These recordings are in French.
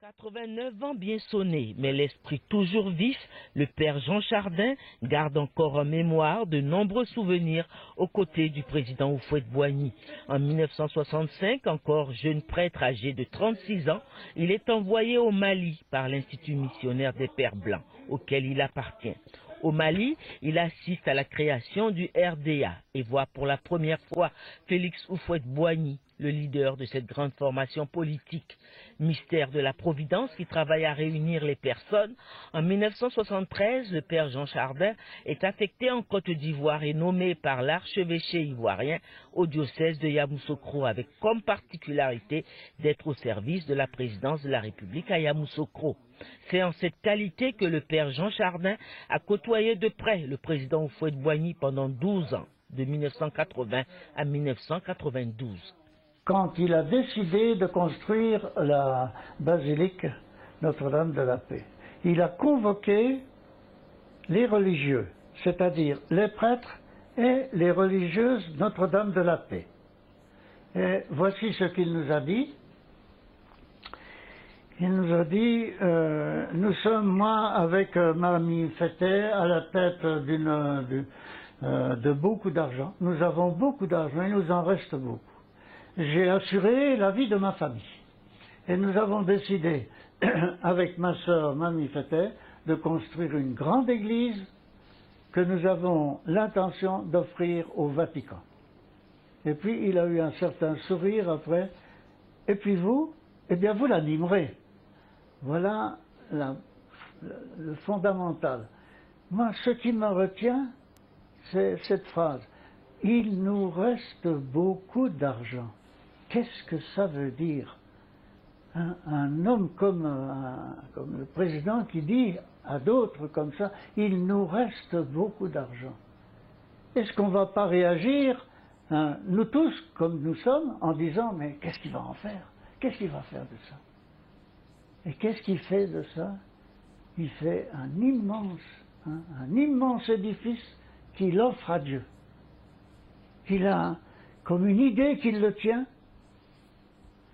89 ans bien sonnés, mais l'esprit toujours vif, le père Jean Chardin garde encore en mémoire de nombreux souvenirs aux côtés du président Houphouët-Boigny. En 1965, encore jeune prêtre âgé de 36 ans, il est envoyé au Mali par l'Institut missionnaire des Pères Blancs, auquel il appartient. Au Mali, il assiste à la création du RDA et voit pour la première fois Félix Houphouët-Boigny, le leader de cette grande formation politique. Mystère de la Providence qui travaille à réunir les personnes. En 1973, le père Jean Chardin est affecté en Côte d'Ivoire et nommé par l'archevêché ivoirien au diocèse de Yamoussoukro avec comme particularité d'être au service de la présidence de la République à Yamoussoukro. C'est en cette qualité que le père Jean Chardin a côtoyé de près le président Houphouët-Boigny pendant 12 ans, de 1980 à 1992. Quand il a décidé de construire la basilique Notre-Dame de la Paix, il a convoqué les religieux, c'est-à-dire les prêtres et les religieuses Notre-Dame de la Paix. Et voici ce qu'il nous a dit. Il nous a dit, nous sommes, moi, avec Mamie Fété, à la tête de beaucoup d'argent. Nous avons beaucoup d'argent, il nous en reste beaucoup. J'ai assuré la vie de ma famille. Et nous avons décidé, avec ma sœur Mamie Fété, de construire une grande église que nous avons l'intention d'offrir au Vatican. Et puis, il a eu un certain sourire après. Et puis vous, eh bien, vous l'animerez. Voilà le fondamental. Moi, ce qui me retient, c'est cette phrase. Il nous reste beaucoup d'argent. Qu'est-ce que ça veut dire? Un homme comme le président qui dit à d'autres comme ça, il nous reste beaucoup d'argent. Est-ce qu'on ne va pas réagir, nous tous, comme nous sommes, en disant, mais qu'est-ce qu'il va en faire? Qu'est-ce qu'il va faire de ça? Et qu'est-ce qu'il fait de ça? Il fait un immense édifice qu'il offre à Dieu. Il a comme une idée qu'il le tient.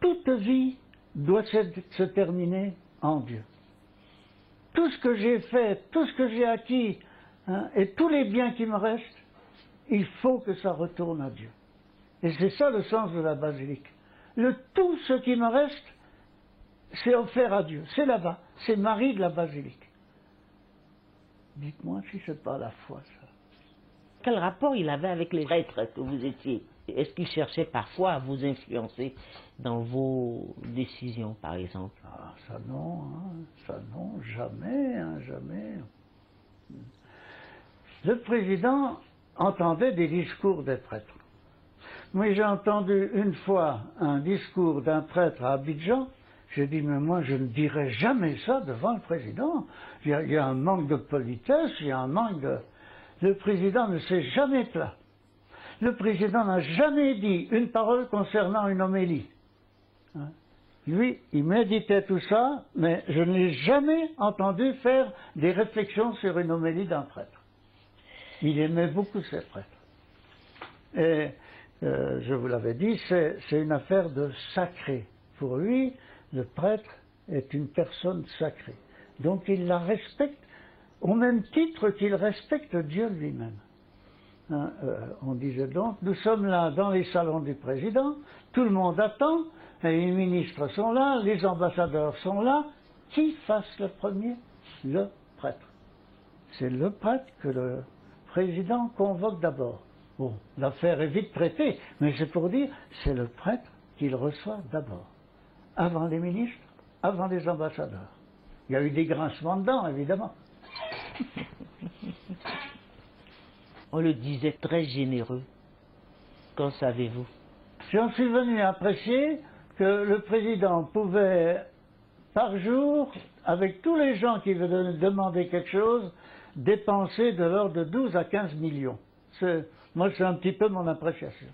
Toute vie doit se terminer en Dieu. Tout ce que j'ai fait, tout ce que j'ai acquis, et tous les biens qui me restent, il faut que ça retourne à Dieu. Et c'est ça le sens de la basilique. Tout ce qui me reste, c'est offert à Dieu. C'est là-bas. C'est Marie de la basilique. Dites-moi si c'est pas la foi, ça. Quel rapport il avait avec les prêtres que vous étiez? Est-ce qu'il cherchait parfois à vous influencer dans vos décisions, par exemple? Ah, ça non, jamais, jamais. Le président entendait des discours des prêtres. Moi, j'ai entendu une fois un discours d'un prêtre à Abidjan. J'ai dit, mais moi, je ne dirai jamais ça devant le président. Il y a un manque de politesse, il y a un manque de... Le président ne s'est jamais plaint. Le président n'a jamais dit une parole concernant une homélie. Lui, il méditait tout ça, mais je ne l'ai jamais entendu faire des réflexions sur une homélie d'un prêtre. Il aimait beaucoup ces prêtres. Et je vous l'avais dit, c'est une affaire de sacré. Pour lui, le prêtre est une personne sacrée. Donc il la respecte au même titre qu'il respecte Dieu lui-même. On disait donc, nous sommes là dans les salons du président, tout le monde attend, les ministres sont là, les ambassadeurs sont là. Qui fasse le premier? Le prêtre. C'est le prêtre que le président convoque d'abord. Bon, l'affaire est vite traitée, mais c'est pour dire, c'est le prêtre qu'il reçoit d'abord. Avant les ministres, avant les ambassadeurs. Il y a eu des grincements de dents, évidemment. On le disait très généreux. Qu'en savez-vous? J'en suis venu apprécier que le président pouvait, par jour, avec tous les gens qui venaient demander quelque chose, dépenser de l'ordre de 12 à 15 millions. Moi, c'est un petit peu mon appréciation.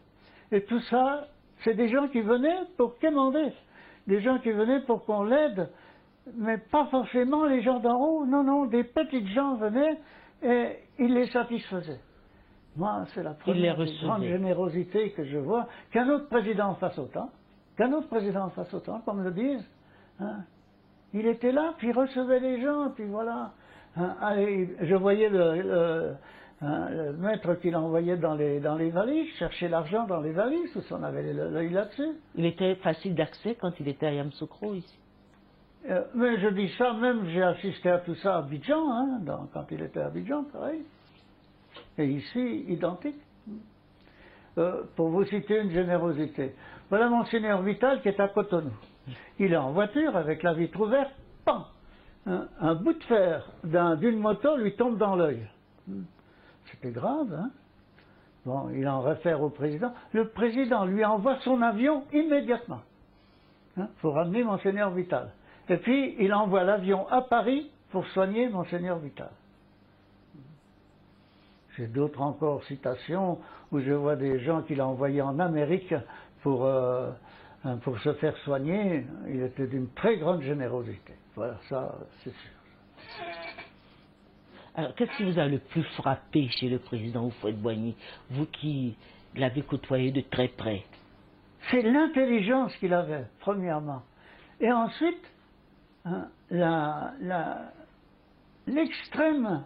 Et tout ça, c'est des gens qui venaient pour quémander. Des gens qui venaient pour qu'on l'aide, mais pas forcément les gens d'en haut. Non, non, des petites gens venaient et ils les satisfaisaient. Moi, c'est la première grande générosité que je vois. Qu'un autre président fasse autant, qu'on me le dise. Il était là, puis il recevait les gens, puis voilà. Je voyais le maître qu'il envoyait dans les valises, chercher l'argent dans les valises, parce qu'on avait l'œil là-dessus. Il était facile d'accès quand il était à Yamoussoukro ici. Mais je dis ça, même j'ai assisté à tout ça à Abidjan, hein, quand il était à Abidjan, pareil. Et ici, identique. Pour vous citer une générosité. Voilà Monseigneur Vital qui est à Cotonou. Il est en voiture avec la vitre ouverte, pan, un bout de fer d'une moto lui tombe dans l'œil. C'était grave, hein. Bon, il en réfère au président. Le président lui envoie son avion immédiatement, hein, pour ramener Monseigneur Vital. Et puis, il envoie l'avion à Paris pour soigner Monseigneur Vital. J'ai d'autres encore citations où je vois des gens qu'il a envoyés en Amérique pour se faire soigner. Il était d'une très grande générosité. Voilà, ça, c'est sûr. Alors, qu'est-ce qui vous a le plus frappé chez le président Houphouët-Boigny, vous qui l'avez côtoyé de très près? C'est l'intelligence qu'il avait, premièrement. Et ensuite, hein, l'extrême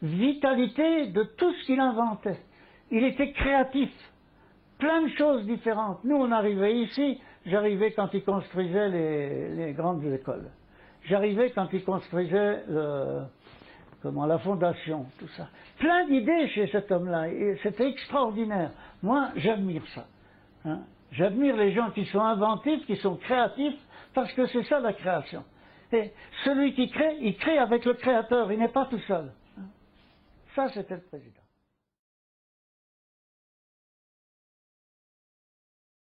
vitalité de tout ce qu'il inventait. Il était créatif, plein de choses différentes. Nous, on arrivait ici, j'arrivais quand il construisait les grandes écoles. J'arrivais quand il construisait la fondation, tout ça. Plein d'idées chez cet homme-là, et c'était extraordinaire. Moi, j'admire ça. Hein. J'admire les gens qui sont inventifs, qui sont créatifs, parce que c'est ça la création. Et celui qui crée, il crée avec le créateur, il n'est pas tout seul. Ça, c'était le président.